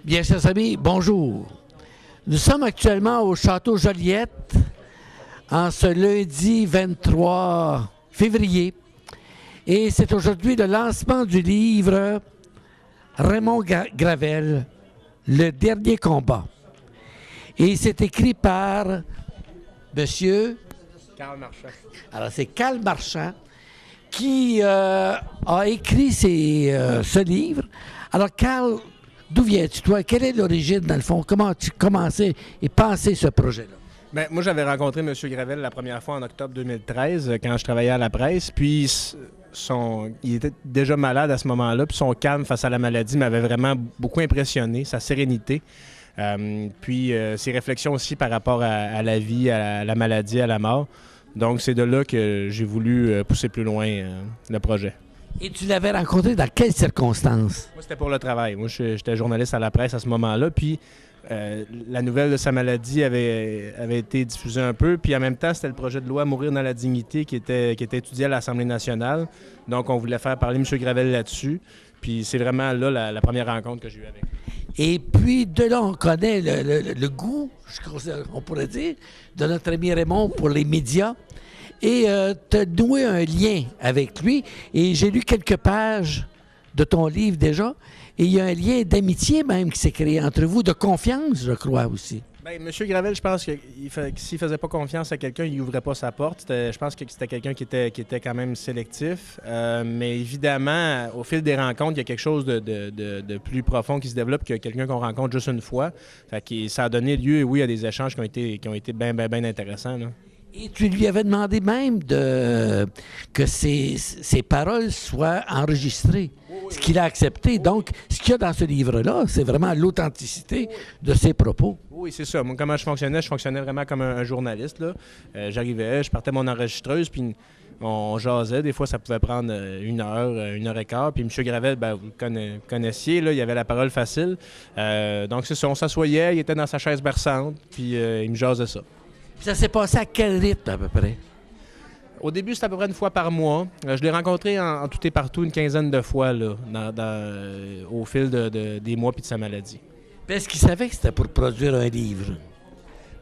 Bien, chers amis, bonjour. Nous sommes actuellement au Château Joliette en ce lundi 23 février. Et c'est aujourd'hui le lancement du livre Raymond Gravel, Le dernier combat. Et c'est écrit par Monsieur Carl Marchand. Alors, c'est Carl Marchand qui a écrit ce livre. Alors, Carl, d'où viens-tu, toi? Quelle est l'origine, dans le fond? Comment tu commençais et pensé ce projet-là? Bien, moi, j'avais rencontré M. Gravel la première fois en octobre 2013, quand je travaillais à la presse. Puis, il était déjà malade à ce moment-là. Puis, son calme face à la maladie m'avait vraiment beaucoup impressionné, sa sérénité. Puis, ses réflexions aussi par rapport à la vie, à la maladie, à la mort. Donc, c'est de là que j'ai voulu pousser plus loin le projet. Et tu l'avais rencontré dans quelles circonstances? Moi, c'était pour le travail. Moi, j'étais journaliste à la presse à ce moment-là. Puis, la nouvelle de sa maladie avait été diffusée un peu. Puis, en même temps, c'était le projet de loi Mourir dans la dignité qui était étudié à l'Assemblée nationale. Donc, on voulait faire parler M. Gravel là-dessus. Puis, c'est vraiment là la première rencontre que j'ai eue avec lui. Et puis, de là, on connaît le goût, on pourrait dire, de notre ami Raymond pour les médias. Et tu as noué un lien avec lui. Et j'ai lu quelques pages de ton livre déjà. Et il y a un lien d'amitié même qui s'est créé entre vous, de confiance, je crois aussi. Bien, M. Gravel, je pense que s'il ne faisait pas confiance à quelqu'un, il n'ouvrait pas sa porte. Je pense que c'était quelqu'un qui était quand même sélectif. Mais évidemment, au fil des rencontres, il y a quelque chose de plus profond qui se développe que quelqu'un qu'on rencontre juste une fois. Fait que ça a donné lieu, oui, à des échanges qui ont été bien intéressants, là. Et tu lui avais demandé même que ses paroles soient enregistrées, ce qu'il a accepté. Donc, ce qu'il y a dans ce livre-là, c'est vraiment l'authenticité de ses propos. Oui, c'est ça. Moi, comment je fonctionnais vraiment comme un journaliste, là. J'arrivais, je partais mon enregistreuse, puis on jasait. Des fois, ça pouvait prendre une heure et quart. Puis M. Gravel, vous le connaissiez, là, il avait la parole facile. Donc, c'est ça, on s'assoyait, il était dans sa chaise berçante, puis il me jasait ça. Ça s'est passé à quel rythme, à peu près? Au début, c'était à peu près une fois par mois. Je l'ai rencontré en tout et partout une quinzaine de fois là, au fil des mois puis de sa maladie. Est-ce qu'il savait que c'était pour produire un livre?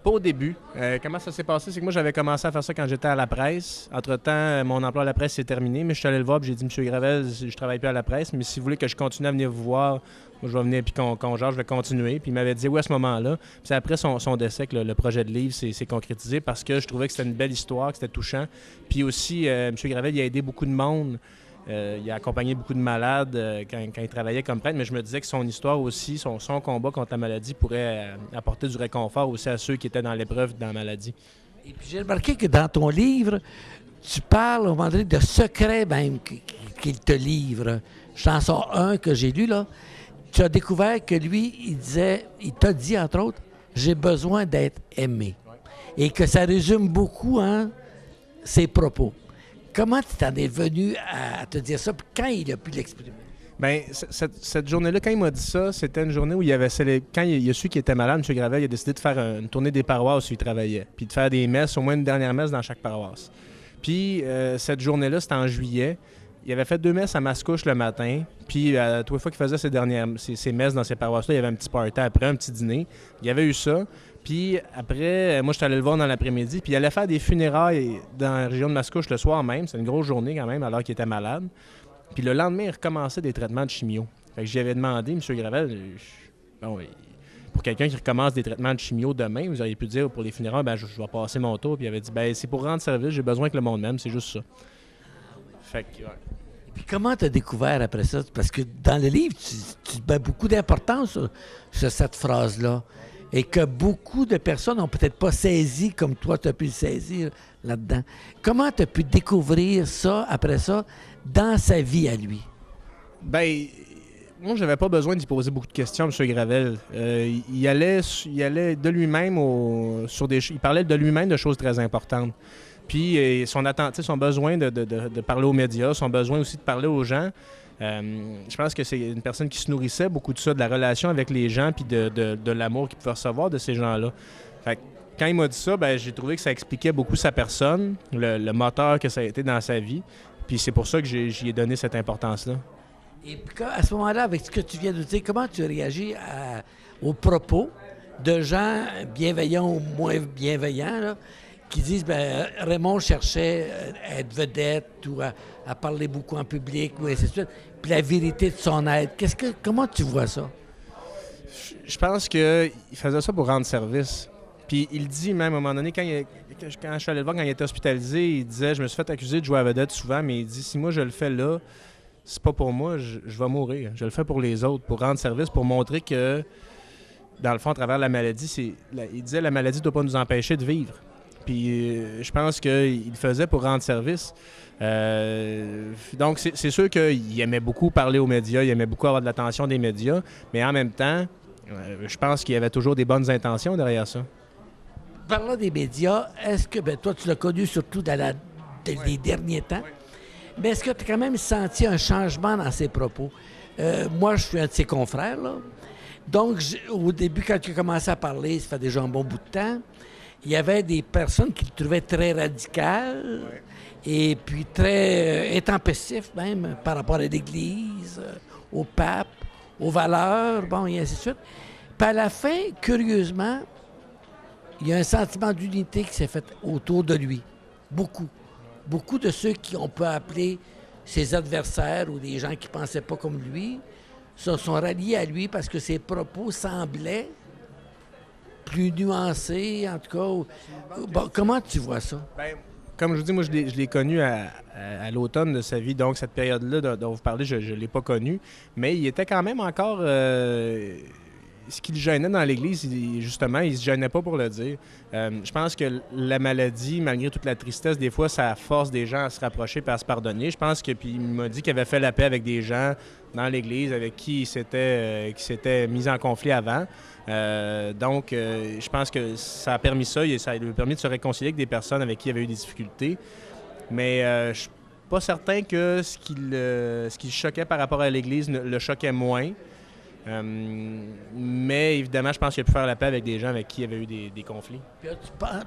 Pas au début. Comment ça s'est passé? C'est que moi, j'avais commencé à faire ça quand j'étais à la presse. Entre-temps, mon emploi à la presse s'est terminé, mais je suis allé le voir et j'ai dit, M. Gravel, je travaille plus à la presse, mais si vous voulez que je continue à venir vous voir, moi, je vais venir puis qu'on jase, je vais continuer. Puis il m'avait dit oui à ce moment-là. Puis c'est après son décès que le projet de livre s'est concrétisé parce que je trouvais que c'était une belle histoire, que c'était touchant. Puis aussi, M. Gravel, il a aidé beaucoup de monde. Il a accompagné beaucoup de malades quand il travaillait comme prêtre, mais je me disais que son histoire aussi, son combat contre la maladie pourrait apporter du réconfort aussi à ceux qui étaient dans l'épreuve dans la maladie. Et puis j'ai remarqué que dans ton livre, tu parles au moment donné de secrets même qu'il te livre. J'en sors un que j'ai lu, là. Tu as découvert que lui, il t'a dit, entre autres, « J'ai besoin d'être aimé. Ouais. » Et que ça résume beaucoup ses propos. Comment tu t'en es venu à te dire ça, puis quand il a pu l'exprimer? Bien, cette journée-là, quand il m'a dit ça, c'était une journée où il y avait quand il a su qu'il était malade, M. Gravel, il a décidé de faire une tournée des paroisses où il travaillait, puis de faire des messes, au moins une dernière messe dans chaque paroisse. Puis cette journée-là, c'était en juillet. Il avait fait 2 messes à Mascouche le matin, puis toutes les fois qu'il faisait ses messes dans ces paroisses-là, il y avait un petit party après, un petit dîner. Il y avait eu ça. Puis après, moi, je suis allé le voir dans l'après-midi, puis il allait faire des funérailles dans la région de Mascouche le soir même. C'est une grosse journée quand même, alors qu'il était malade. Puis le lendemain, il recommençait des traitements de chimio. Fait que j'y avais demandé, M. Gravel, pour quelqu'un qui recommence des traitements de chimio demain, vous auriez pu dire pour les funérailles, je vais passer mon tour. Puis il avait dit, c'est pour rendre service, j'ai besoin que le monde m'aime, c'est juste ça. Fait que, ouais. Puis comment tu as découvert après ça? Parce que dans le livre, tu mets beaucoup d'importance sur cette phrase-là. Et que beaucoup de personnes n'ont peut-être pas saisi comme toi, tu as pu le saisir là-dedans. Comment tu as pu découvrir ça, après ça, dans sa vie à lui? Bien, moi, je n'avais pas besoin d'y poser beaucoup de questions, M. Gravel. Il allait de lui-même il parlait de lui-même de choses très importantes. Puis son besoin de parler aux médias, son besoin aussi de parler aux gens. Je pense que c'est une personne qui se nourrissait beaucoup de ça, de la relation avec les gens, puis de l'amour qu'il pouvait recevoir de ces gens-là. Fait que, quand il m'a dit ça, j'ai trouvé que ça expliquait beaucoup sa personne, le moteur que ça a été dans sa vie. Puis c'est pour ça que j'y ai donné cette importance-là. Et puis, à ce moment-là, avec ce que tu viens de dire, comment tu réagis aux propos de gens bienveillants ou moins bienveillants, là, qui disent ben Raymond cherchait à être vedette ou à parler beaucoup en public, ou ainsi de suite, puis la vérité de son être. Comment tu vois ça? Je pense qu'il faisait ça pour rendre service. Puis il dit même à un moment donné, quand je suis allé le voir, quand il était hospitalisé, il disait, je me suis fait accuser de jouer à vedette souvent, mais il dit, si moi je le fais là, c'est pas pour moi, je vais mourir. Je le fais pour les autres, pour rendre service, pour montrer que, dans le fond, à travers la maladie, il disait, la maladie ne doit pas nous empêcher de vivre. Puis je pense qu'il le faisait pour rendre service. Donc c'est sûr qu'il aimait beaucoup parler aux médias, il aimait beaucoup avoir de l'attention des médias, mais en même temps, je pense qu'il y avait toujours des bonnes intentions derrière ça. Parlant des médias, est-ce que, toi tu l'as connu surtout dans les derniers temps, mais est-ce que tu as quand même senti un changement dans ses propos? Moi, je suis un de ses confrères, là. Donc, au début, quand tu as commencé à parler, ça fait déjà un bon bout de temps, il y avait des personnes qui le trouvaient très radical et puis très intempestif même par rapport à l'Église, au pape, aux valeurs, et ainsi de suite. Puis à la fin, curieusement, il y a un sentiment d'unité qui s'est fait autour de lui. Beaucoup. Beaucoup de ceux qui on peut appeler ses adversaires ou des gens qui ne pensaient pas comme lui se sont ralliés à lui parce que ses propos semblaient plus nuancés, en tout cas. Comment tu vois ça? Bien, comme je vous dis, moi, je l'ai connu à l'automne de sa vie. Donc, cette période-là dont vous parlez, je ne l'ai pas connu. Mais il était quand même encore... ce qui le gênait dans l'Église, justement, il ne se gênait pas pour le dire. Je pense que la maladie, malgré toute la tristesse, des fois, ça force des gens à se rapprocher et à se pardonner. Je pense que, puis il m'a dit qu'il avait fait la paix avec des gens dans l'Église avec qui il s'était mis en conflit avant. Donc, je pense que ça a permis ça. Ça lui a permis de se réconcilier avec des personnes avec qui il avait eu des difficultés. Mais je ne suis pas certain que ce qui le choquait par rapport à l'Église le choquait moins. Mais évidemment, je pense qu'il a pu faire la paix avec des gens avec qui il avait eu des conflits.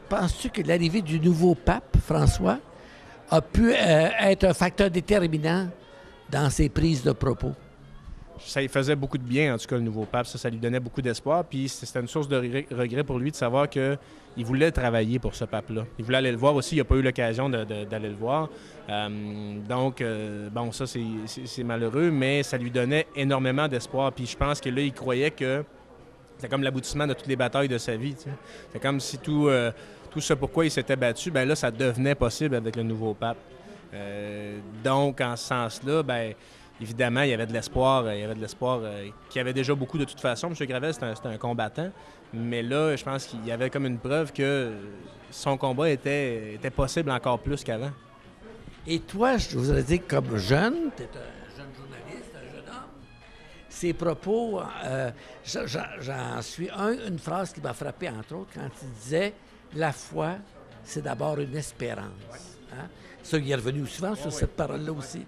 Penses-tu que l'arrivée du nouveau pape, François, a pu être un facteur déterminant dans ses prises de propos? Ça lui faisait beaucoup de bien, en tout cas, le nouveau pape. Ça lui donnait beaucoup d'espoir. Puis c'était une source de regret pour lui de savoir qu'il voulait travailler pour ce pape-là. Il voulait aller le voir aussi. Il n'a pas eu l'occasion d'aller le voir. Donc, ça, c'est malheureux, mais ça lui donnait énormément d'espoir. Puis je pense que là, il croyait que c'était comme l'aboutissement de toutes les batailles de sa vie. C'est comme si tout ce pourquoi il s'était battu, là, ça devenait possible avec le nouveau pape. Donc, en ce sens-là, évidemment, il y avait de l'espoir. Qu'il y avait déjà beaucoup de toute façon. M. Gravel, c'était un combattant. Mais là, je pense qu'il y avait comme une preuve que son combat était possible encore plus qu'avant. Et toi, je vous ai dit, comme jeune, tu es un jeune journaliste, un jeune homme, ces propos, j'en suis une phrase qui m'a frappé, entre autres, quand il disait « La foi, c'est d'abord une espérance. » Hein? Ça, il est revenu souvent sur cette parole-là aussi.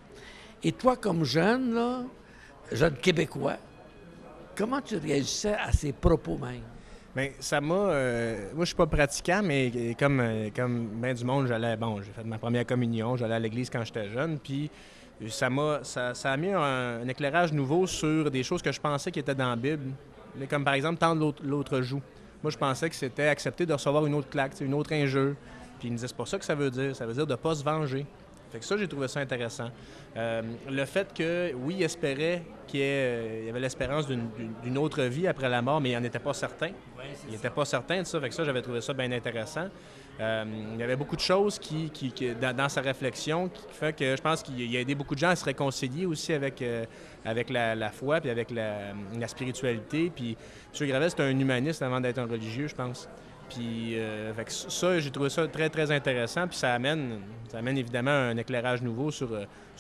Et toi, comme jeune, là, jeune Québécois, comment tu réagissais à ces propos même? Bien, ça m'a... moi, je suis pas pratiquant, mais comme bien du monde, j'ai fait ma première communion, j'allais à l'église quand j'étais jeune, puis ça a mis un éclairage nouveau sur des choses que je pensais qui étaient dans la Bible, comme par exemple tendre l'autre joue. Moi, je pensais que c'était accepter de recevoir une autre claque, une autre injure. Puis il me disait, c'est pas ça que ça veut dire de ne pas se venger. Fait que ça, j'ai trouvé ça intéressant. Le fait que, oui, il espérait qu'il y avait l'espérance d'une autre vie après la mort, mais il n'en était pas certain. Il n'était pas certain de ça. Fait que ça, j'avais trouvé ça bien intéressant. Il y avait beaucoup de choses dans sa réflexion qui fait que je pense qu'il a aidé beaucoup de gens à se réconcilier aussi avec la foi puis avec la spiritualité. Puis M. Gravel, c'est un humaniste avant d'être un religieux, je pense. Puis fait que ça, j'ai trouvé ça très, très intéressant. Puis ça amène évidemment un éclairage nouveau sur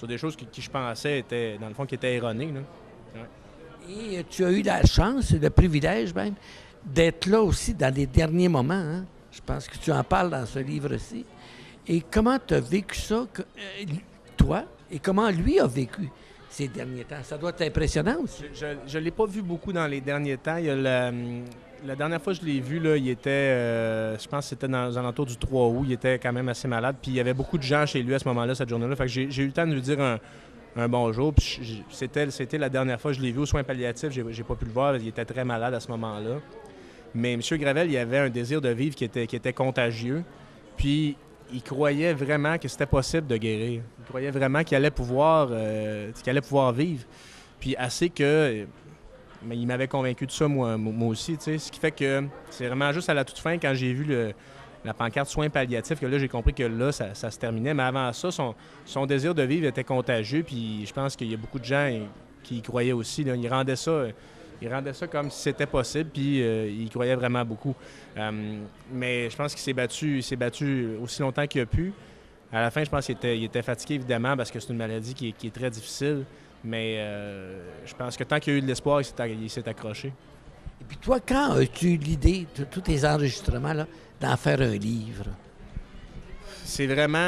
des choses qui je pensais étaient, dans le fond, qui étaient erronées. Là. Ouais. Et tu as eu la chance, le privilège même, d'être là aussi dans les derniers moments. Hein? Je pense que tu en parles dans ce livre-ci. Et comment tu as vécu ça, toi, et comment lui a vécu ces derniers temps? Ça doit être impressionnant aussi. Je ne l'ai pas vu beaucoup dans les derniers temps. Il y a la dernière fois que je l'ai vu, là, il était, je pense que c'était aux alentours du 3 août. Il était quand même assez malade. Puis il y avait beaucoup de gens chez lui à ce moment-là, cette journée-là. Fait que j'ai eu le temps de lui dire un bon jour. Puis c'était la dernière fois que je l'ai vu aux soins palliatifs. J'ai pas pu le voir, il était très malade à ce moment-là. Mais M. Gravel, il avait un désir de vivre qui était contagieux. Puis il croyait vraiment que c'était possible de guérir. Il croyait vraiment qu'il allait pouvoir vivre. Puis assez que... Mais il m'avait convaincu de ça, moi aussi. Tu sais. Ce qui fait que c'est vraiment juste à la toute fin, quand j'ai vu la pancarte soins palliatifs, que là, j'ai compris que là, ça se terminait. Mais avant ça, son désir de vivre était contagieux. Puis je pense qu'il y a beaucoup de gens qui y croyaient aussi. Là. Il rendait ça comme si c'était possible, puis il y croyait vraiment beaucoup. Mais je pense qu'il s'est battu aussi longtemps qu'il a pu. À la fin, je pense qu'il était fatigué, évidemment, parce que c'est une maladie qui est très difficile. Mais je pense que tant qu'il y a eu de l'espoir, il s'est accroché. Et puis toi, quand as-tu eu l'idée, de tous tes enregistrements, là, d'en faire un livre? C'est vraiment...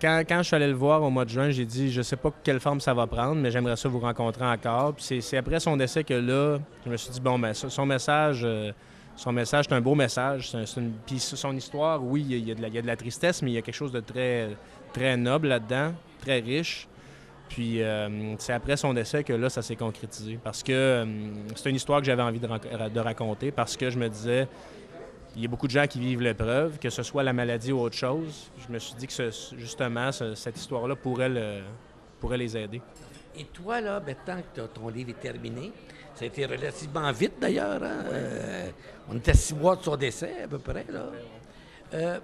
quand je suis allé le voir au mois de juin, j'ai dit, je sais pas quelle forme ça va prendre, mais j'aimerais ça vous rencontrer encore. Puis c'est après son décès que là, je me suis dit, bon, ben son message, c'est un beau message. Puis son histoire, oui, il y a de la tristesse, mais il y a quelque chose de très, très noble là-dedans, très riche. Puis c'est après son décès que là, ça s'est concrétisé. Parce que c'est une histoire que j'avais envie de raconter, parce que je me disais... Il y a beaucoup de gens qui vivent l'épreuve, que ce soit la maladie ou autre chose. Je me suis dit que justement, cette histoire-là pourrait les aider. Et toi, là, maintenant que ton livre est terminé, ça a été relativement vite d'ailleurs. Hein? On était 6 mois de son décès, à peu près. Là.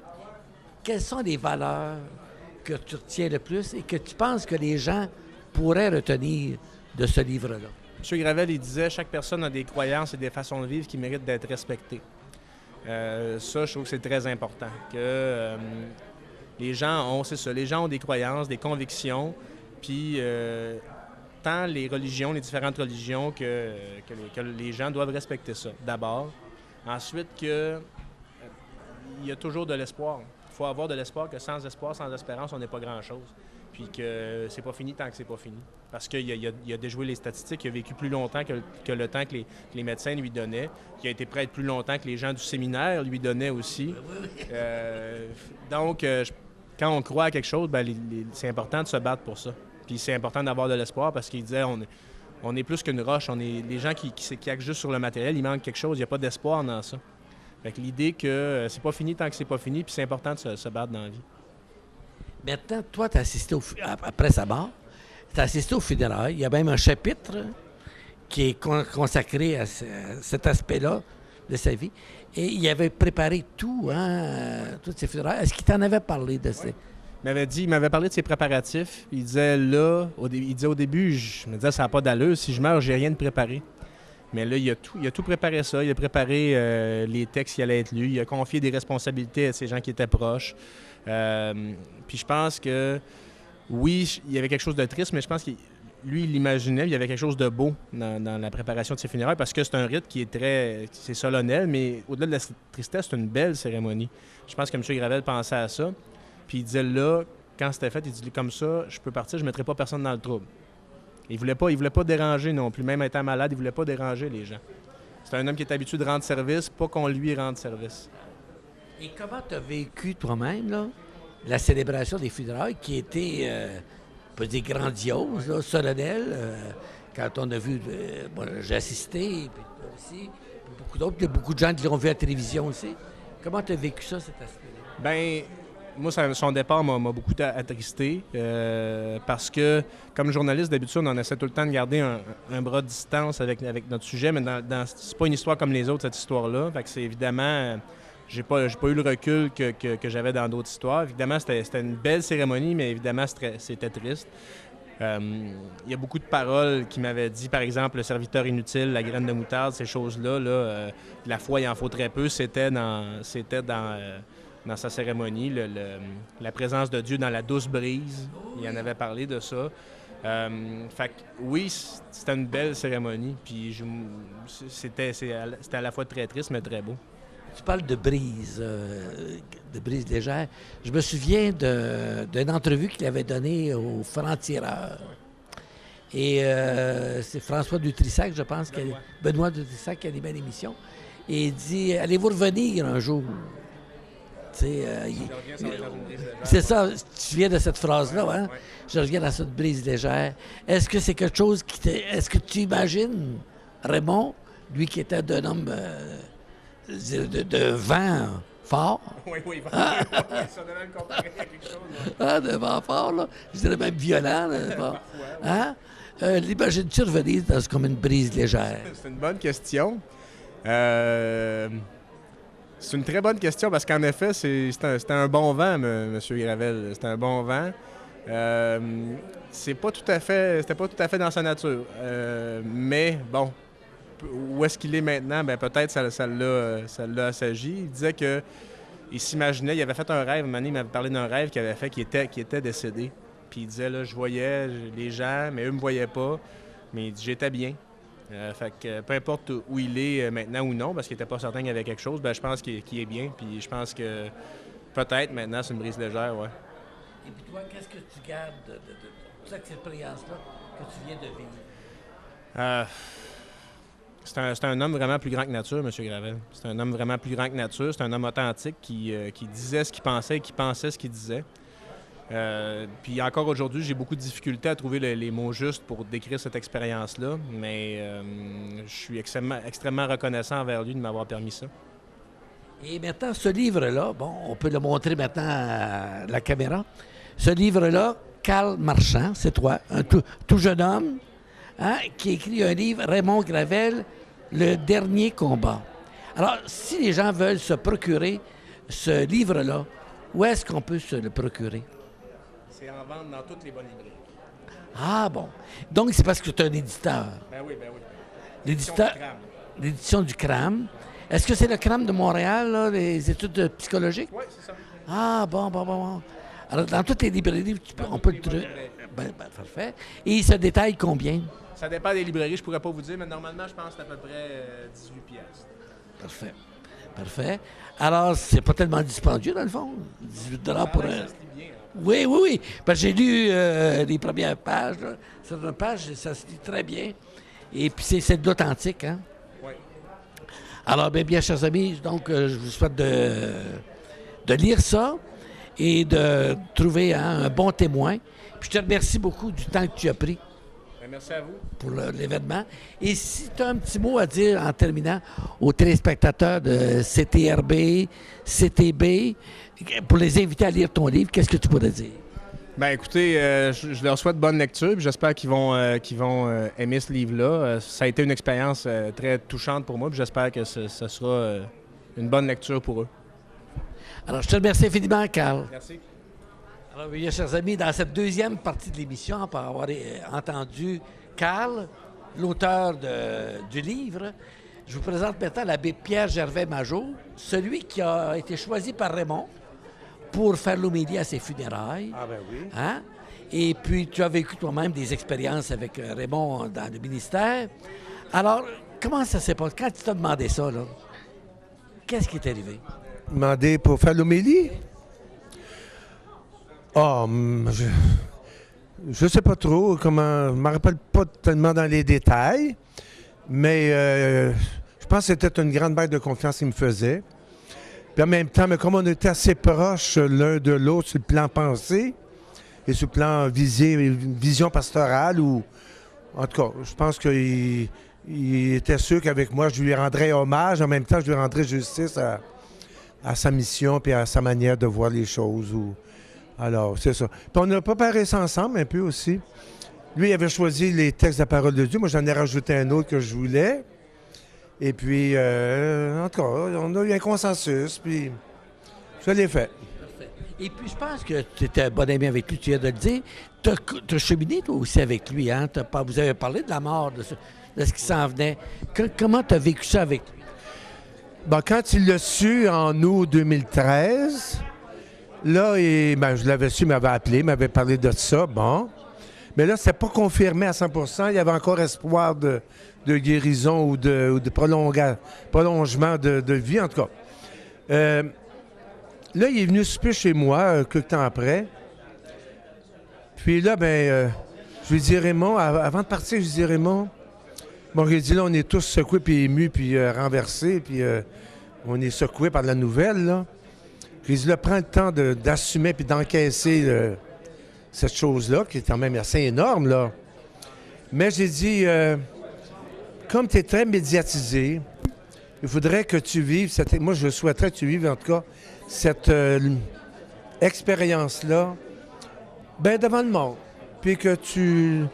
Quelles sont les valeurs que tu retiens le plus et que tu penses que les gens pourraient retenir de ce livre-là? M. Gravel, il disait « Chaque personne a des croyances et des façons de vivre qui méritent d'être respectées. » Ça, je trouve que c'est très important. Que les gens ont des croyances, des convictions, puis tant les religions, les différentes religions, que les gens doivent respecter ça, d'abord. Ensuite, il y a toujours de l'espoir. Il faut avoir de l'espoir, que sans espoir, sans espérance, on n'est pas grand-chose. Puis que c'est pas fini tant que c'est pas fini. Parce qu'il a déjoué les statistiques, il a vécu plus longtemps que le temps que les médecins lui donnaient, il a été prêtre plus longtemps que les gens du séminaire lui donnaient aussi. Donc, quand on croit à quelque chose, c'est important de se battre pour ça. Puis c'est important d'avoir de l'espoir, parce qu'il disait, on est plus qu'une roche, les gens qui actent juste sur le matériel, il manque quelque chose, il n'y a pas d'espoir dans ça. Fait que l'idée que c'est pas fini tant que c'est pas fini, puis c'est important de se battre dans la vie. Maintenant, toi, tu as assisté après sa mort, tu as assisté au funérailles. Il y a même un chapitre qui est consacré à cet aspect-là de sa vie. Et il avait préparé tout, toutes ces funérailles. Est-ce qu'il t'en avait parlé de ça? Il m'avait parlé de ses préparatifs. Il disait là, au début, je me disais, ça n'a pas d'allure. Si je meurs, j'ai rien de préparé. Mais là, il a tout préparé ça. Il a préparé les textes qui allaient être lus. Il a confié des responsabilités à ces gens qui étaient proches. Puis je pense que, oui, il y avait quelque chose de triste, mais je pense que lui, il l'imaginait, il y avait quelque chose de beau dans la préparation de ses funérailles, parce que c'est un rite qui est c'est solennel, mais au-delà de la tristesse, c'est une belle cérémonie. Je pense que M. Gravel pensait à ça. Puis il disait là, quand c'était fait, il dit comme ça, je peux partir, je ne mettrai pas personne dans le trouble. Il voulait pas déranger non plus, même étant malade, il voulait pas déranger les gens. C'est un homme qui est habitué de rendre service, pas qu'on lui rende service. Et comment tu as vécu toi-même, là, la célébration des funérailles qui était, on peut dire, grandiose, là, solennelle, quand on a vu, j'ai assisté, puis toi aussi, puis beaucoup d'autres, il y a beaucoup de gens qui l'ont vu à la télévision aussi. Comment tu as vécu ça, cet aspect-là? Bien, moi, son départ m'a beaucoup attristé, parce que, comme journaliste, d'habitude, on essaie tout le temps de garder un bras de distance avec notre sujet, mais c'est pas une histoire comme les autres, cette histoire-là. Fait que c'est évidemment... J'ai pas eu le recul que j'avais dans d'autres histoires. Évidemment, c'était une belle cérémonie, mais évidemment, c'était triste. Il y a beaucoup de paroles qui m'avaient dit, par exemple, le serviteur inutile, la graine de moutarde, ces choses-là, la foi, il en faut très peu. C'était dans sa cérémonie, la présence de Dieu dans la douce brise. Il en avait parlé de ça. Fait que, oui, c'était une belle cérémonie. Puis c'était à la fois très triste, mais très beau. Tu parles de brise légère. Je me souviens d'une entrevue qu'il avait donnée au Franc-Tireur. Et c'est François Dutrissac, je pense, Benoît Dutrissac qui a animé l'émission. Et il dit, allez-vous revenir un jour? sais, c'est ça, tu viens de cette phrase-là, hein? Ouais. Je reviens à cette brise légère. Est-ce que c'est quelque chose qui t'est... Est-ce que tu imagines Raymond, lui qui était d'un homme de vent fort, Oui, ça devait me comparer à quelque chose. de vent fort, là, je dirais même violent, là, bon. Hein? L'imagines-tu revenir comme une brise légère? C'est une bonne question. C'est une très bonne question parce qu'en effet, c'était un bon vent, M. Gravel. C'était un bon vent. C'était pas tout à fait dans sa nature. Mais bon, où est-ce qu'il est maintenant? Ben peut-être ça l'a assagi. Il disait que il s'imaginait, il avait fait un rêve, il m'avait parlé d'un rêve qu'il avait fait qui était décédé. Puis il disait, là, je voyais les gens, mais eux me voyaient pas. Mais il dit, j'étais bien. Fait que peu importe où il est maintenant ou non, parce qu'il n'était pas certain qu'il y avait quelque chose, ben je pense qu'il est bien. Puis je pense que peut-être maintenant, c'est une brise légère, ouais. Et puis toi, qu'est-ce que tu gardes de toute cette expérience-là que tu viens de vivre? C'est un homme vraiment plus grand que nature, M. Gravel. C'est un homme vraiment plus grand que nature. C'est un homme authentique qui disait ce qu'il pensait et qui pensait ce qu'il disait. Puis encore aujourd'hui, j'ai beaucoup de difficultés à trouver les mots justes pour décrire cette expérience-là, mais je suis extrêmement reconnaissant envers lui de m'avoir permis ça. Et maintenant, ce livre-là, bon, on peut le montrer maintenant à la caméra. Ce livre-là, Carl Marchand, c'est toi, un tout jeune homme, hein, qui écrit un livre, Raymond Gravel, Le dernier combat. Alors, si les gens veulent se procurer ce livre-là, où est-ce qu'on peut se le procurer? C'est en vente dans toutes les bonnes librairies. Ah bon. Donc, c'est parce que tu es un éditeur. Ben oui. L'édition du CRAM. Est-ce que c'est le CRAM de Montréal, là, les études psychologiques? Oui, c'est ça. Ah, bon. Alors, dans toutes les librairies, on peut le trouver. Ben, parfait. Et il se détaille combien? Ça dépend des librairies, je pourrais pas vous dire, mais normalement, je pense que c'est à peu près 18 piastres. Parfait. Alors, c'est pas tellement dispendieux, dans le fond. 18 pour un... Ça se lit bien. Oui. Parce que j'ai lu les premières pages. Là. Sur une page, ça se lit très bien. Et puis, c'est de l'authentique, hein? Oui. Alors, bien, chers amis, donc, je vous souhaite de lire ça et de trouver un bon témoin. Puis, je te remercie beaucoup du temps que tu as pris. Merci à vous. Pour l'événement. Et si tu as un petit mot à dire en terminant aux téléspectateurs de CTRB, CTB, pour les inviter à lire ton livre, qu'est-ce que tu pourrais dire? Ben écoutez, je leur souhaite bonne lecture, puis j'espère qu'ils vont aimer ce livre-là. Ça a été une expérience très touchante pour moi, puis j'espère que ce sera une bonne lecture pour eux. Alors, je te remercie infiniment, Carl. Merci. Alors, bien, chers amis, dans cette deuxième partie de l'émission, pour avoir entendu Carl, l'auteur du livre, je vous présente maintenant l'abbé Pierre Gervais-Majot, celui qui a été choisi par Raymond pour faire l'homélie à ses funérailles. Ah ben oui. Hein? Et puis, tu as vécu toi-même des expériences avec Raymond dans le ministère. Alors, comment ça s'est passé? Quand tu t'as demandé ça, là, qu'est-ce qui est arrivé? Demandé pour faire l'homélie? Ah, je sais pas trop comment. Je ne me rappelle pas tellement dans les détails, mais je pense que c'était une grande bague de confiance qu'il me faisait. Puis en même temps, mais comme on était assez proches l'un de l'autre sur le plan pensée et sur le plan vision pastorale, ou en tout cas, je pense qu'il était sûr qu'avec moi, je lui rendrais hommage. En même temps, je lui rendrais justice à sa mission et à sa manière de voir les choses. Alors, c'est ça. Puis on a préparé ça ensemble un peu aussi. Lui, il avait choisi les textes de la parole de Dieu. Moi, j'en ai rajouté un autre que je voulais. Et puis, en tout cas, on a eu un consensus, puis je l'ai fait. Parfait. Et puis, je pense que tu étais un bon ami avec lui, tu viens de le dire. Tu as cheminé, toi aussi, avec lui. Hein? Vous avez parlé de la mort, de ce qui s'en venait. Comment tu as vécu ça avec lui? Bon, quand il l'a su en août 2013... Là, je l'avais su, il m'avait appelé, il m'avait parlé de ça, bon. Mais là, c'était pas confirmé à 100%. Il y avait encore espoir de guérison ou de prolongement de vie, en tout cas. Là, il est venu souper chez moi quelque temps après. Puis là, je lui dis, Raymond, avant de partir, je lui dis, Raymond, bon, j'ai dit, là, on est tous secoués, puis émus, puis renversés, puis on est secoués par la nouvelle, là. Puis là, prends le temps d'assumer puis d'encaisser cette chose-là, qui est quand même assez énorme, là. Mais j'ai dit, comme tu es très médiatisé, il faudrait que tu vives, moi je souhaiterais que tu vives en tout cas cette expérience-là bien devant le monde. Puis que tu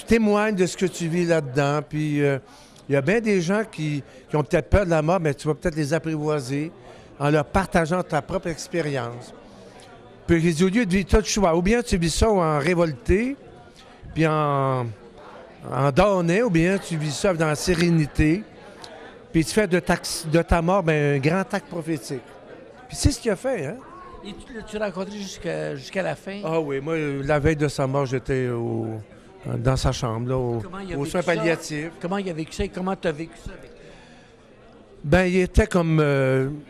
témoignes de ce que tu vis là-dedans. Puis il y a bien des gens qui ont peut-être peur de la mort, mais tu vas peut-être les apprivoiser en leur partageant ta propre expérience. Puis j'ai dit, au lieu de vivre, tu as le choix. Ou bien tu vis ça en révolté, puis en donné, ou bien tu vis ça dans la sérénité. Puis tu fais de ta mort un grand acte prophétique. Puis c'est ce qu'il a fait, hein? Et tu l'as rencontré jusqu'à la fin? Ah oui, moi, la veille de sa mort, j'étais dans sa chambre, là, aux soins palliatifs. Comment il a vécu ça et comment tu as vécu ça avec lui? Ben, il était comme...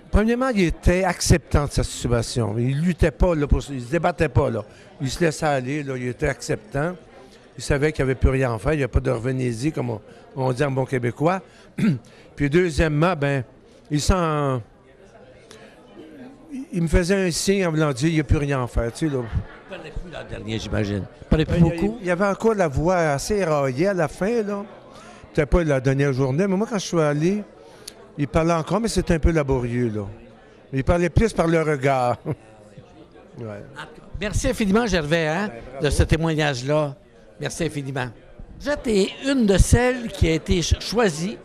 premièrement, il était acceptant de sa situation. Il luttait pas, là, il se débattait pas, là. Il se laissait aller, là, il était acceptant. Il savait qu'il n'y avait plus rien à faire, il n'y a pas de revenez-y, comme on dit en bon québécois. Puis deuxièmement, ben, il me faisait un signe en voulant dire il n'y a plus rien à faire, tu sais, là. Il ne parlait plus l'an dernier, j'imagine. Il ne parlait plus beaucoup. Il y avait encore la voix assez éraillée à la fin, là. Peut-être pas la dernière journée, mais moi, quand je suis allé, il parlait encore, mais c'était un peu laborieux, là. Il parlait plus par le regard. Ouais. Merci infiniment, Gervais, de ce témoignage-là. Merci infiniment. Jette est une de celles qui a été choisie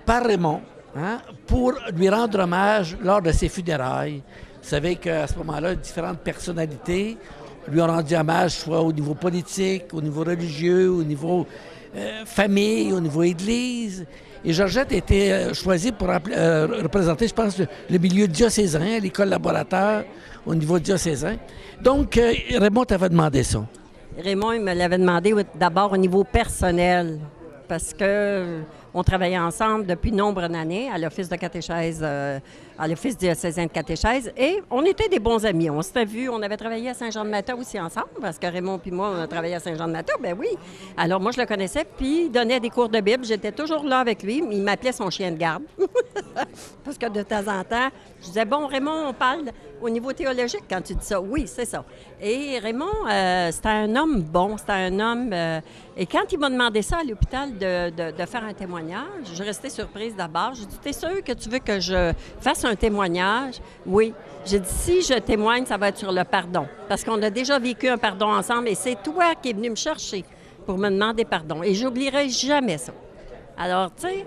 par Raymond pour lui rendre hommage lors de ses funérailles. Vous savez qu'à ce moment-là, différentes personnalités lui ont rendu hommage, soit au niveau politique, au niveau religieux, au niveau famille, au niveau église. Et Georgette a été choisie pour représenter, je pense, le milieu diocésain, les collaborateurs au niveau diocésain. Donc, Raymond t'avait demandé ça. Raymond, il me l'avait demandé d'abord au niveau personnel, parce que on travaillait ensemble depuis nombre d'années à l'Office de catéchèse, à l'Office diocésain de catéchèse, et on était des bons amis. On s'était vus, on avait travaillé à Saint-Jean-de-Mata aussi ensemble, parce que Raymond puis moi, on a travaillé à Saint-Jean-de-Mata, ben oui. Alors moi, je le connaissais, puis il donnait des cours de Bible. J'étais toujours là avec lui, il m'appelait son chien de garde. Parce que de temps en temps, je disais, bon, Raymond, on parle au niveau théologique quand tu dis ça. Oui, c'est ça. Et Raymond, c'était un homme bon, c'était un homme... et quand il m'a demandé ça à l'hôpital de faire un témoignage, je restais surprise d'abord. J'ai dit, t'es sûr que tu veux que je fasse un témoignage? Oui. J'ai dit, si je témoigne, ça va être sur le pardon. Parce qu'on a déjà vécu un pardon ensemble et c'est toi qui es venu me chercher pour me demander pardon. Et j'oublierai jamais ça. Alors, tu sais...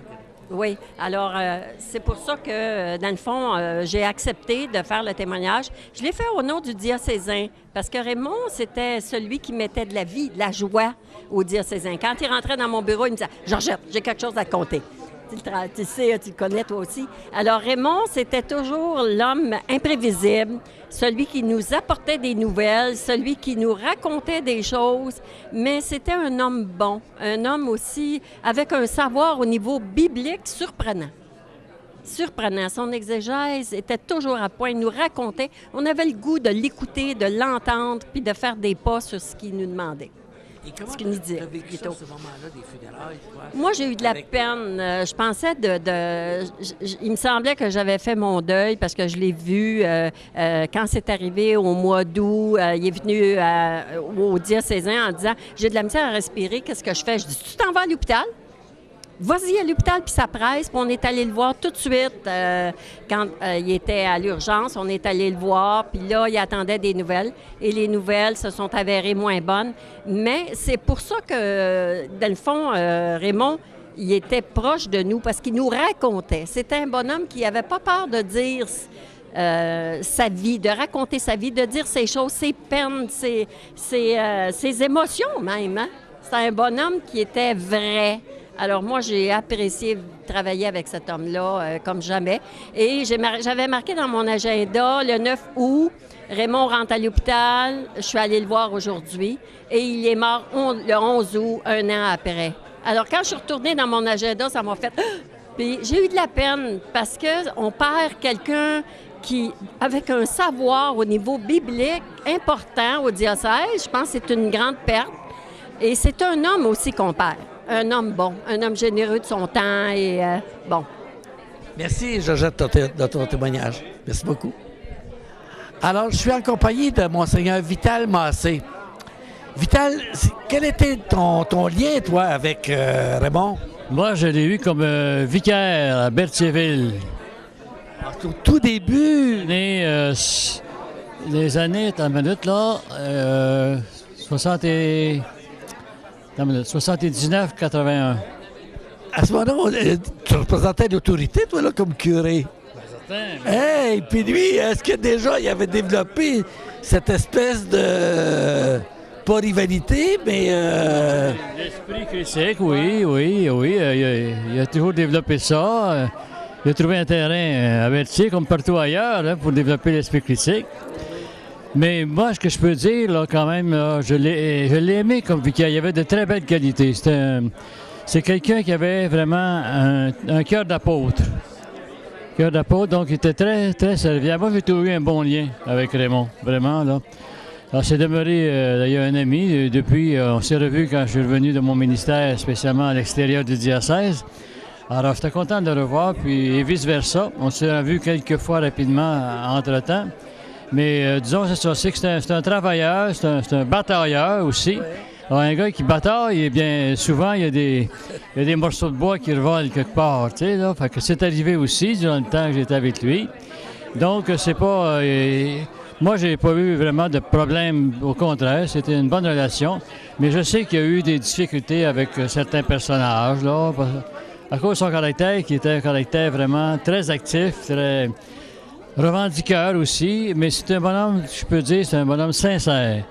Oui. Alors, c'est pour ça que, dans le fond, j'ai accepté de faire le témoignage. Je l'ai fait au nom du diocésain, parce que Raymond, c'était celui qui mettait de la vie, de la joie au diocésain. Quand il rentrait dans mon bureau, il me disait « Georgette, j'ai quelque chose à te conter. » Tu sais, tu le connais toi aussi. Alors, Raymond, c'était toujours l'homme imprévisible, celui qui nous apportait des nouvelles, celui qui nous racontait des choses, mais c'était un homme bon, un homme aussi avec un savoir au niveau biblique surprenant. Surprenant. Son exégèse était toujours à point. Il nous racontait. On avait le goût de l'écouter, de l'entendre, puis de faire des pas sur ce qu'il nous demandait. Et comment ce qu'il nous disait. Tu as vécu ça, ce moment-là des funérailles, toi? Moi, j'ai eu de la peine. Je pensais il me semblait que j'avais fait mon deuil parce que je l'ai vu quand c'est arrivé au mois d'août. Il est venu au diocésain en disant « J'ai de la misère à respirer, qu'est-ce que je fais? » Je dis « Tu t'en vas à l'hôpital? » Vas-y à l'hôpital, puis ça presse. Puis on est allé le voir tout de suite. Quand il était à l'urgence, on est allé le voir. Puis là, il attendait des nouvelles. Et les nouvelles se sont avérées moins bonnes. Mais c'est pour ça que, dans le fond, Raymond, il était proche de nous parce qu'il nous racontait. C'était un bonhomme qui n'avait pas peur de dire sa vie, de raconter sa vie, de dire ses choses, ses peines, ses émotions même. Hein? C'était un bonhomme qui était vrai. Alors moi, j'ai apprécié travailler avec cet homme-là comme jamais. Et j'avais marqué dans mon agenda le 9 août, Raymond rentre à l'hôpital. Je suis allée le voir aujourd'hui. Et il est mort le 11 août, un an après. Alors quand je suis retournée dans mon agenda, ça m'a fait... Puis j'ai eu de la peine parce qu'on perd quelqu'un qui, avec un savoir au niveau biblique important au diocèse, je pense que c'est une grande perte. Et c'est un homme aussi qu'on perd. Un homme bon, un homme généreux de son temps et bon. Merci, Georgette, de ton témoignage. Merci beaucoup. Alors, je suis en compagnie de Monseigneur Vital Massé. Vital, quel était ton lien, toi, avec Raymond? Moi, je l'ai eu comme vicaire à Berthierville. Au tout début. Les années, t'as une minute là, 79-81. À ce moment-là, tu représentais l'autorité, toi, là, comme curé. Hey, puis lui, est-ce que déjà il avait développé cette espèce de... pas rivalité, mais... L'esprit critique, oui. Il a toujours développé ça. Il a trouvé un terrain à Berthier, comme partout ailleurs, là, pour développer l'esprit critique. Mais moi, ce que je peux dire, là, quand même, là, je l'ai aimé comme vicaire. Il avait de très belles qualités. C'est quelqu'un qui avait vraiment un cœur d'apôtre. Donc il était très, très serviable. Moi, j'ai toujours eu un bon lien avec Raymond, vraiment, là. Alors, c'est demeuré d'ailleurs un ami. Depuis, on s'est revus quand je suis revenu de mon ministère, spécialement à l'extérieur du diocèse. Alors, j'étais content de le revoir, puis et vice-versa. On s'est revus quelques fois rapidement entre-temps. Mais disons, c'est que c'est un travailleur, c'est un batailleur aussi. Alors, un gars qui bataille, eh bien, souvent, il y a des morceaux de bois qui revolent quelque part, tu sais, là. Fait que c'est arrivé aussi durant le temps que j'étais avec lui. Donc, c'est pas... moi, j'ai pas eu vraiment de problème, au contraire, c'était une bonne relation. Mais je sais qu'il y a eu des difficultés avec certains personnages, là, à cause de son caractère, qui était un caractère vraiment très actif, très revendiqueur aussi. Mais c'est un bonhomme, je peux dire, c'est un bonhomme sincère.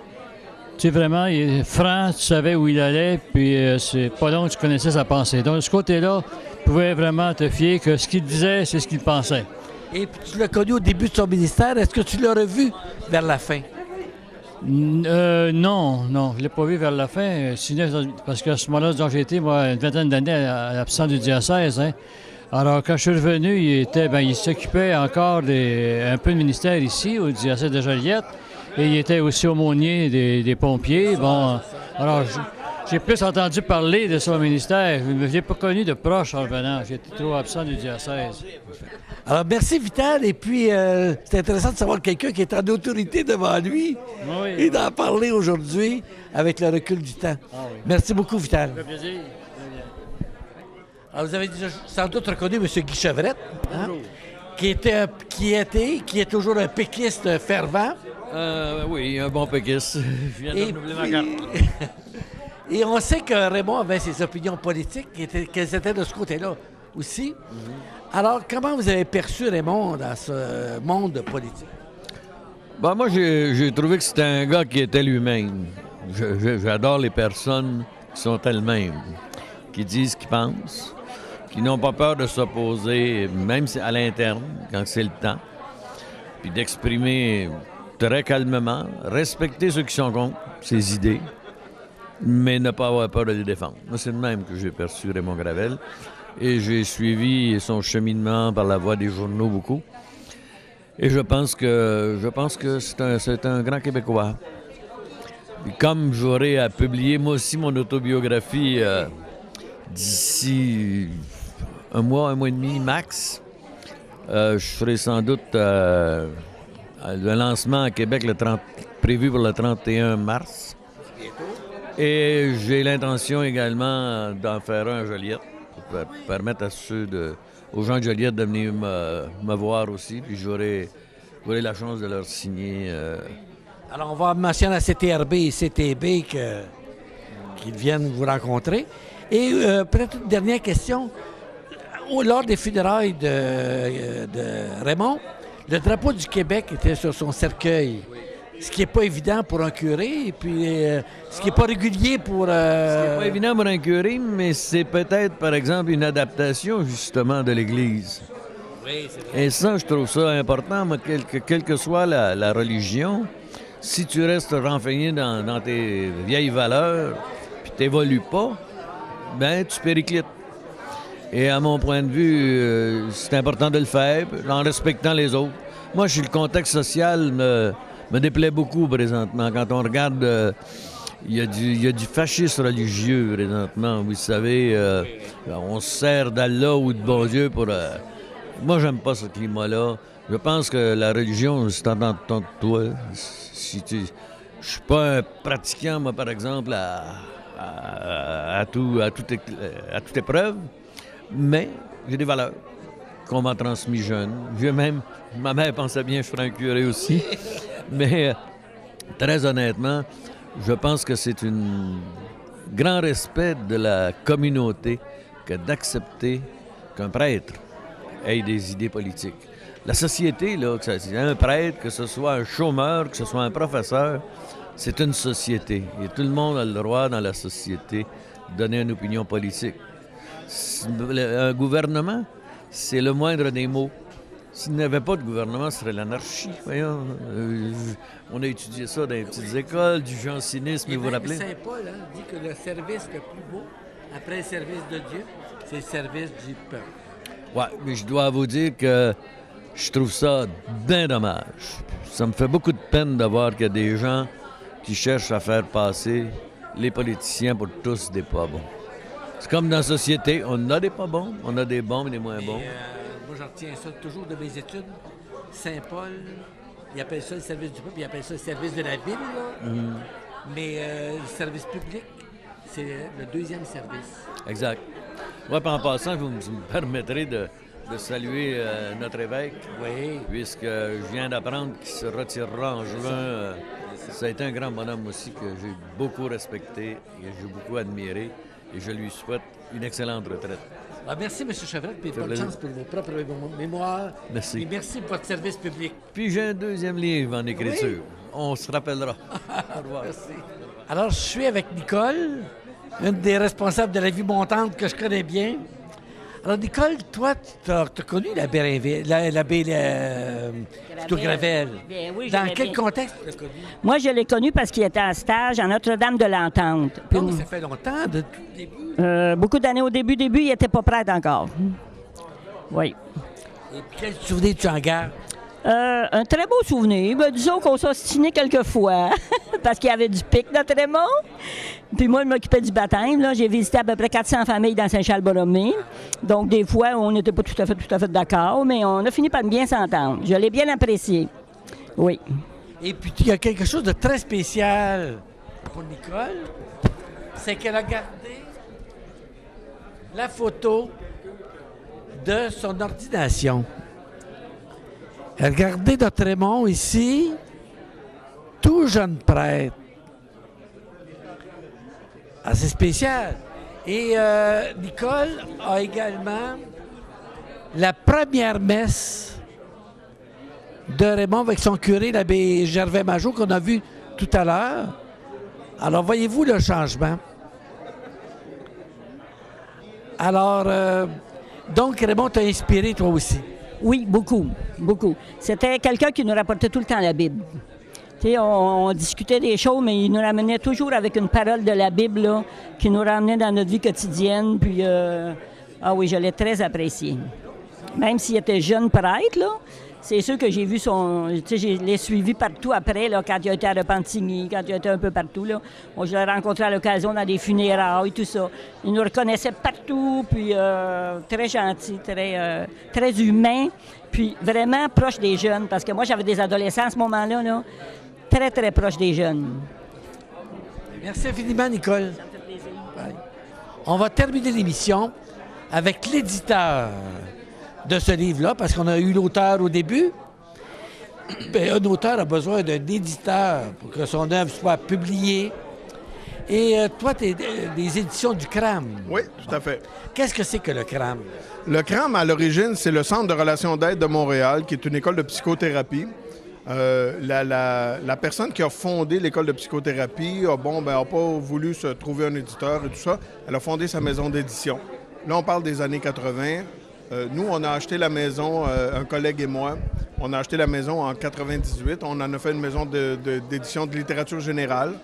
Tu sais, vraiment, il est franc, tu savais où il allait, puis c'est pas long que tu connaissais sa pensée. Donc, de ce côté-là, tu pouvais vraiment te fier que ce qu'il disait, c'est ce qu'il pensait. Et puis, tu l'as connu au début de son ministère. Est-ce que tu l'as revu vers la fin? Non, je ne l'ai pas vu vers la fin. Sinon, parce qu'à ce moment-là, j'ai été, moi, une vingtaine d'années à l'absence du diocèse. Hein. Alors, quand je suis revenu, il s'occupait encore un peu de ministère ici, au diocèse de Joliette. Et il était aussi aumônier des pompiers. Bon, alors, j'ai plus entendu parler de son ministère. Je ne l'ai pas connu de proche en revenant. J'étais trop absent du diocèse. Alors, merci Vital. Et puis, c'est intéressant de savoir quelqu'un qui est en autorité devant lui et d'en parler aujourd'hui avec le recul du temps. Oui. Merci beaucoup, Vital. Ça fait plaisir. Alors, vous avez déjà sans doute reconnu M. Guy Chevrette, hein, qui est toujours un péquiste fervent. Oui, un bon péquiste. Je viens de renouveler ma carte. Et on sait que Raymond avait ses opinions politiques, qu'elles étaient de ce côté-là aussi. Mm-hmm. Alors, comment vous avez perçu Raymond dans ce monde politique? Ben, moi, j'ai trouvé que c'était un gars qui était lui-même. J'adore les personnes qui sont elles-mêmes, qui disent ce qu'ils pensent, qui n'ont pas peur de s'opposer, même à l'interne, quand c'est le temps, puis d'exprimer très calmement, respecter ceux qui sont contre ses idées, mais ne pas avoir peur de les défendre. Moi, c'est le même que j'ai perçu Raymond Gravel. Et j'ai suivi son cheminement par la voie des journaux beaucoup. Et je pense que c'est un grand Québécois. Et comme j'aurai à publier moi aussi mon autobiographie d'ici un mois et demi max, je ferai sans doute le lancement à Québec prévu pour le 31 mars. Et j'ai l'intention également d'en faire un à Joliette. Pour permettre aux gens de Joliette de venir me voir aussi, puis j'aurai la chance de leur signer. Alors, on va mentionner à CTRB et CTB qu'ils viennent vous rencontrer. Et peut-être une dernière question. Lors des funérailles de Raymond, le drapeau du Québec était sur son cercueil. Ce qui n'est pas évident pour un curé, et puis ce qui n'est pas régulier pour... Ce qui n'est pas évident pour un curé, mais c'est peut-être, par exemple, une adaptation, justement, de l'Église. Oui, c'est vrai. Et ça, je trouve ça important, mais quelle que soit la religion, si tu restes renfermé dans tes vieilles valeurs, puis tu n'évolues pas, ben tu périclites. Et à mon point de vue, c'est important de le faire, en respectant les autres. Moi, le contexte social me déplaît beaucoup présentement. Quand on regarde, il y a du fascisme religieux présentement. Vous savez, on se sert d'Allah ou de bon Dieu pour... Moi, j'aime pas ce climat-là. Je pense que la religion, c'est en tant que toi. Si tu... Je suis pas un pratiquant, moi, par exemple, à toute épreuve, mais j'ai des valeurs qu'on m'a transmises jeune. Ma mère pensait bien que je ferais un curé aussi. Mais très honnêtement, je pense que c'est un grand respect de la communauté que d'accepter qu'un prêtre ait des idées politiques. La société, là, que c'est un prêtre, que ce soit un chômeur, que ce soit un professeur, c'est une société. Et tout le monde a le droit dans la société de donner une opinion politique. Un gouvernement, c'est le moindre des mots. S'il n'y avait pas de gouvernement, ce serait l'anarchie. Voyons, on a étudié ça dans les petites écoles, du jansénisme, vous vous rappelez? Saint Paul dit que le service le plus beau, après le service de Dieu, c'est le service du peuple. Oui, mais je dois vous dire que je trouve ça bien dommage. Ça me fait beaucoup de peine de voir qu'il y a des gens qui cherchent à faire passer les politiciens pour tous des pas bons. C'est comme dans la société, on a des pas bons, on a des bons et des moins bons. Moi, j'en retiens ça toujours de mes études. Saint Paul, il appelle ça le service du peuple, il appelle ça le service de la ville. Là. Mais le service public, c'est le deuxième service. Exact. Moi, en passant, vous me permettrez de saluer notre évêque. Oui. Puisque je viens d'apprendre qu'il se retirera en juin. Ça a été un grand bonhomme aussi que j'ai beaucoup respecté et que j'ai beaucoup admiré. Et je lui souhaite une excellente retraite. Merci, M. Chevrette, puis bonne chance pour vos propres mémoires. Merci. Et merci pour votre service public. Puis j'ai un deuxième livre en écriture. Oui. On se rappellera. Au revoir. Merci. Alors, je suis avec Nicole, une des responsables de la vie montante que je connais bien. Alors, Nicole, toi, tu as connu l'abbé Gravel. Bien, oui, dans quel contexte tu l'as connu? Moi, je l'ai connu parce qu'il était en stage à Notre-Dame de l'Entente. Puis, ça fait longtemps, de tout le début? Beaucoup d'années au début, il n'était pas prêt encore. Oui. Et puis, quel souvenir tu en gardes? Un très beau souvenir. Ben, disons qu'on s'ostinait quelques fois parce qu'il y avait du pic dans Trémont. Puis moi, je m'occupais du baptême. Là. J'ai visité à peu près 400 familles dans Saint-Charles-Borromée. Donc, des fois, on n'était pas tout à fait d'accord, mais on a fini par bien s'entendre. Je l'ai bien apprécié. Oui. Et puis, il y a quelque chose de très spécial pour Nicole. C'est qu'elle a gardé la photo de son ordination. Regardez notre Raymond ici, tout jeune prêtre. Assez spécial. Et Nicole a également la première messe de Raymond avec son curé, l'abbé Gervais Majot, qu'on a vu tout à l'heure. Alors, voyez-vous le changement? Alors, donc, Raymond t'a inspiré, toi aussi? Oui, beaucoup, beaucoup. C'était quelqu'un qui nous rapportait tout le temps la Bible. Tu sais, on discutait des choses, mais il nous ramenait toujours avec une parole de la Bible là, qui nous ramenait dans notre vie quotidienne. Puis, ah oui, je l'ai très apprécié. Même s'il était jeune prêtre, là, c'est sûr que j'ai vu son... Tu sais, je l'ai suivi partout après, là, quand il a été à Repentigny, quand il a été un peu partout, là. Moi, je l'ai rencontré à l'occasion dans des funérailles, tout ça. Il nous reconnaissait partout, puis très gentil, très humain, puis vraiment proche des jeunes, parce que moi, j'avais des adolescents à ce moment-là, là, très, très proche des jeunes. Merci infiniment, Nicole. Ça me fait plaisir. Bye. On va terminer l'émission avec l'éditeur de ce livre-là, parce qu'on a eu l'auteur au début. Bien, un auteur a besoin d'un éditeur pour que son œuvre soit publiée. Et toi, tu es des éditions du CRAM. Oui, tout à fait. Qu'est-ce que c'est que le CRAM? Le CRAM, à l'origine, c'est le Centre de relations d'aide de Montréal, qui est une école de psychothérapie. La personne qui a fondé l'école de psychothérapie n'a pas voulu se trouver un éditeur et tout ça. Elle a fondé sa maison d'édition. Là, on parle des années 80. Nous, on a acheté la maison, un collègue et moi, on a acheté la maison en 98. On en a fait une maison d'édition de littérature générale,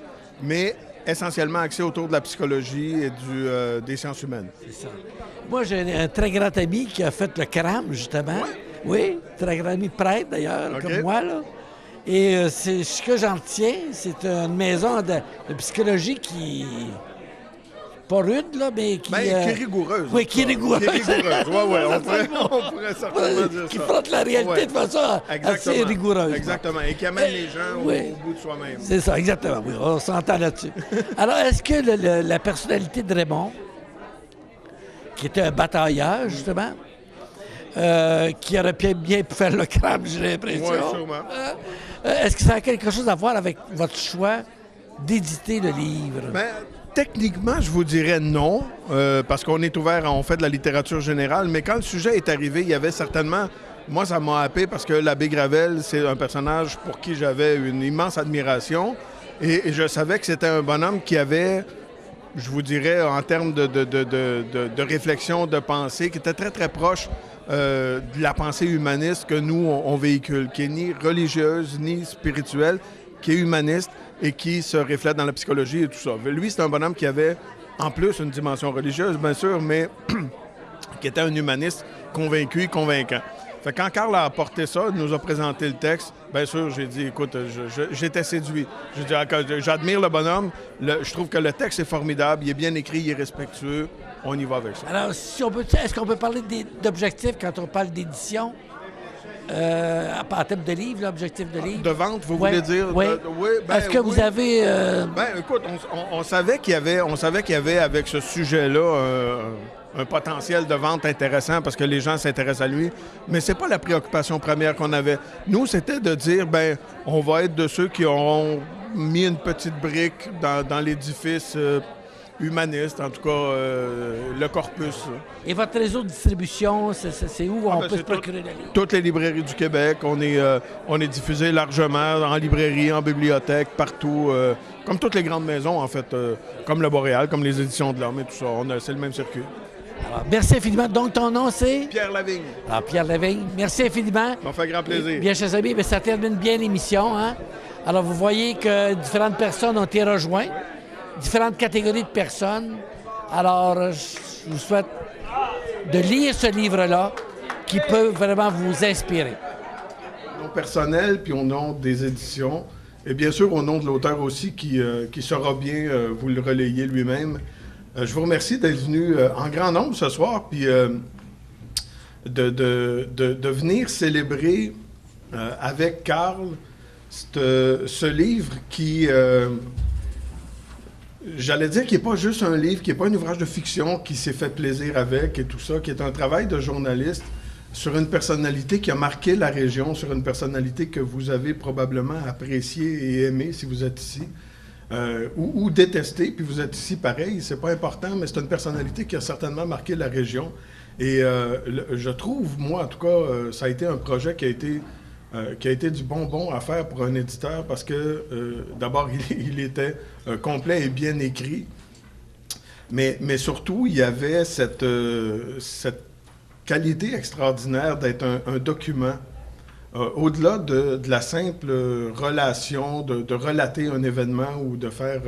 mais essentiellement axée autour de la psychologie et des sciences humaines. C'est ça. Moi, j'ai un très grand ami qui a fait le CRAM, justement. Oui, très grand ami prêtre, d'ailleurs, comme moi, là. Et c'est ce que j'en retiens, c'est une maison de psychologie qui pas rude, là, mais qui... Qui est rigoureuse. Oui, qui est rigoureuse. Oui, on pourrait certainement dire ça. Qui fronte la réalité de façon assez rigoureuse. Exactement, et qui amène les gens au bout de soi-même. C'est ça, exactement, oui, on s'entend là-dessus. Alors, est-ce que la personnalité de Raymond, qui était un batailleur, justement, qui aurait bien pu faire le crabe, j'ai l'impression. Oui, sûrement. Est-ce que ça a quelque chose à voir avec votre choix d'éditer le livre? Ben, techniquement, je vous dirais non, parce qu'on est ouvert, on fait de la littérature générale, mais quand le sujet est arrivé, il y avait certainement... Moi, ça m'a happé parce que l'abbé Gravel, c'est un personnage pour qui j'avais une immense admiration, et je savais que c'était un bonhomme qui avait... je vous dirais, en termes de réflexion, de pensée, qui était très, très proche de la pensée humaniste que nous, on véhicule, qui est ni religieuse, ni spirituelle, qui est humaniste et qui se reflète dans la psychologie et tout ça. Lui, c'est un bonhomme qui avait, en plus, une dimension religieuse, bien sûr, mais qui était un humaniste convaincu et convaincant. Fait que quand Carl a apporté ça, nous a présenté le texte, bien sûr, j'ai dit, écoute, j'étais séduit. J'ai dit, j'admire le bonhomme, je trouve que le texte est formidable, il est bien écrit, il est respectueux, on y va avec ça. Alors, est-ce qu'on peut parler d'objectifs quand on parle d'édition? En termes de livre, l'objectif de livre? De vente, vous voulez dire? Oui. Est-ce que vous avez... écoute, on savait qu'il y avait avec ce sujet-là un potentiel de vente intéressant parce que les gens s'intéressent à lui, mais c'est pas la préoccupation première qu'on avait. Nous, c'était de dire, on va être de ceux qui auront mis une petite brique dans l'édifice humaniste, en tout cas le corpus. Et votre réseau de distribution, c'est où on peut se procurer le livre? Toutes les librairies du Québec. On est diffusé largement en librairie, en bibliothèque, partout. Comme toutes les grandes maisons, en fait. Comme le Boréal, comme les Éditions de l'Homme et tout ça. C'est le même circuit. Alors, merci infiniment. Donc, ton nom, c'est? Pierre Lavigne. Alors, Pierre Lavigne, merci infiniment. Ça m'a fait grand plaisir. Bien, chers amis, ça termine bien l'émission. Hein? Alors, vous voyez que différentes personnes ont été rejointes, différentes catégories de personnes. Alors, je vous souhaite de lire ce livre-là qui peut vraiment vous inspirer. Au nom personnel, puis au nom des éditions, et bien sûr au nom de l'auteur aussi qui saura bien vous le relayer lui-même. Je vous remercie d'être venu en grand nombre ce soir, puis de venir célébrer avec Carl ce livre qui, j'allais dire qu'il n'est pas juste un livre, qui n'est pas un ouvrage de fiction qui s'est fait plaisir avec et tout ça, qui est un travail de journaliste sur une personnalité qui a marqué la région, sur une personnalité que vous avez probablement appréciée et aimée si vous êtes ici. Ou détesté, puis vous êtes ici pareil, c'est pas important, mais c'est une personnalité qui a certainement marqué la région. Et je trouve, moi en tout cas, ça a été un projet qui a été du bonbon à faire pour un éditeur parce que d'abord, il était complet et bien écrit, mais surtout, il y avait cette qualité extraordinaire d'être un document. Au-delà de la simple relation, de relater un événement ou de faire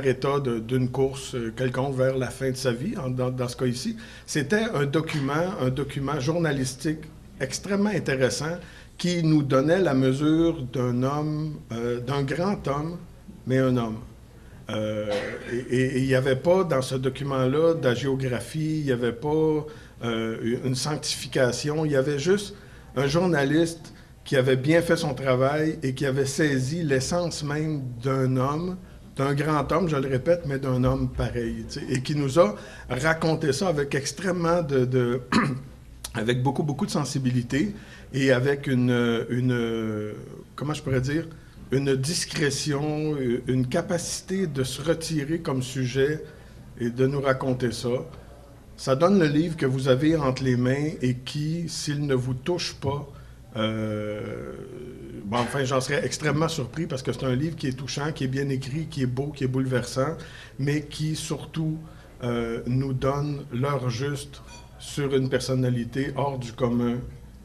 état d'une course quelconque vers la fin de sa vie, dans ce cas ici, c'était un document journalistique extrêmement intéressant qui nous donnait la mesure d'un homme, d'un grand homme, mais un homme. Et il n'y avait pas dans ce document-là d'hagiographie, il n'y avait pas une sanctification, il y avait juste un journaliste qui avait bien fait son travail et qui avait saisi l'essence même d'un homme, d'un grand homme, je le répète, mais d'un homme pareil, et qui nous a raconté ça avec extrêmement avec beaucoup de sensibilité et avec comment je pourrais dire, une discrétion, une capacité de se retirer comme sujet et de nous raconter ça. Ça donne le livre que vous avez entre les mains et qui, s'il ne vous touche pas, j'en serais extrêmement surpris parce que c'est un livre qui est touchant, qui est bien écrit, qui est beau, qui est bouleversant, mais qui surtout nous donne l'heure juste sur une personnalité hors du commun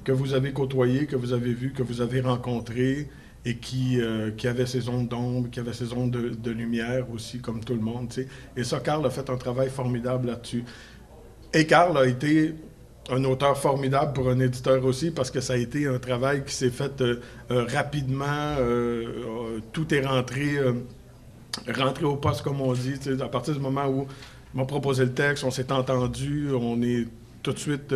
que vous avez côtoyé, que vous avez vu, que vous avez rencontré et qui avait ses ondes d'ombre, qui avait ses ondes de lumière aussi, comme tout le monde. T'sais. Et ça, Carl a fait un travail formidable là-dessus. Et Carl a été un auteur formidable pour un éditeur aussi, parce que ça a été un travail qui s'est fait rapidement. Tout est rentré rentré au poste, comme on dit. À partir du moment où il m'a proposé le texte, on s'est entendu, on est tout de suite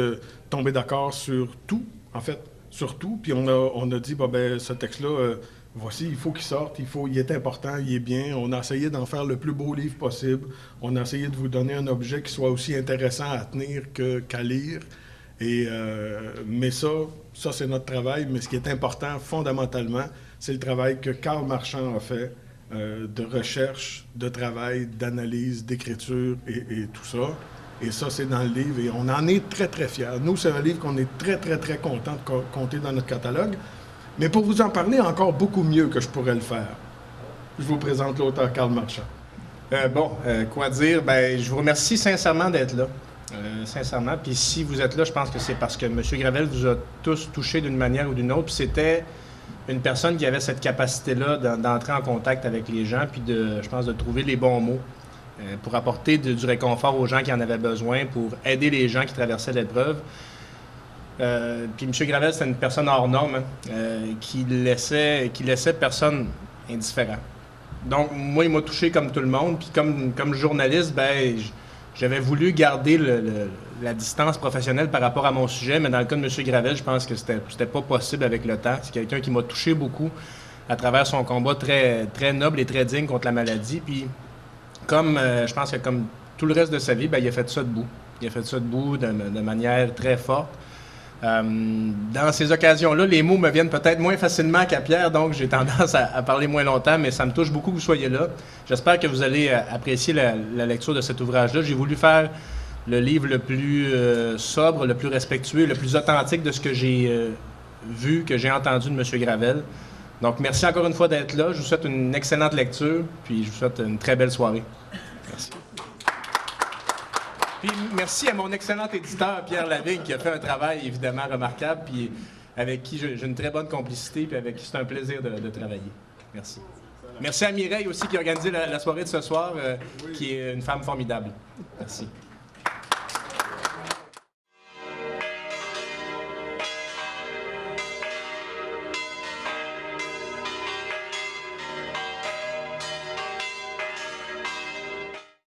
tombé d'accord sur tout, en fait, sur tout. Puis on a dit, ce texte-là, voici, il faut qu'il sorte, il est important, il est bien. On a essayé d'en faire le plus beau livre possible. On a essayé de vous donner un objet qui soit aussi intéressant à tenir qu'à lire. Mais ça c'est notre travail. Mais ce qui est important, fondamentalement, c'est le travail que Karl Marchand a fait de recherche, de travail, d'analyse, d'écriture et tout ça. Et ça, c'est dans le livre. Et on en est très, très fiers. Nous, c'est un livre qu'on est très, très, très content de compter dans notre catalogue. Mais pour vous en parler encore beaucoup mieux que je pourrais le faire, je vous présente l'auteur Karl Marchand. Quoi dire? Je vous remercie sincèrement d'être là. Sincèrement. Puis si vous êtes là, je pense que c'est parce que M. Gravel vous a tous touchés d'une manière ou d'une autre. Puis c'était une personne qui avait cette capacité-là d'entrer en contact avec les gens, puis je pense, de trouver les bons mots pour apporter du réconfort aux gens qui en avaient besoin, pour aider les gens qui traversaient l'épreuve. Puis M. Gravel, c'est une personne hors norme qui laissait personne indifférent. Donc, moi, il m'a touché comme tout le monde. Puis comme journaliste, j'avais voulu garder la distance professionnelle par rapport à mon sujet, mais dans le cas de M. Gravel, je pense que c'était pas possible avec le temps. C'est quelqu'un qui m'a touché beaucoup à travers son combat très, très noble et très digne contre la maladie. Puis, je pense que comme tout le reste de sa vie, il a fait ça debout. Il a fait ça debout de manière très forte. Dans ces occasions-là, les mots me viennent peut-être moins facilement qu'à Pierre, donc j'ai tendance à parler moins longtemps, mais ça me touche beaucoup que vous soyez là. J'espère que vous allez apprécier la lecture de cet ouvrage-là. J'ai voulu faire le livre le plus sobre, le plus respectueux, le plus authentique de ce que j'ai vu, que j'ai entendu de M. Gravel. Donc, merci encore une fois d'être là. Je vous souhaite une excellente lecture, puis je vous souhaite une très belle soirée. Merci. Puis merci à mon excellent éditeur, Pierre Lavigne, qui a fait un travail évidemment remarquable, puis avec qui j'ai une très bonne complicité, puis avec qui c'est un plaisir de travailler. Merci. Merci à Mireille aussi qui a organisé la soirée de ce soir, qui est une femme formidable. Merci.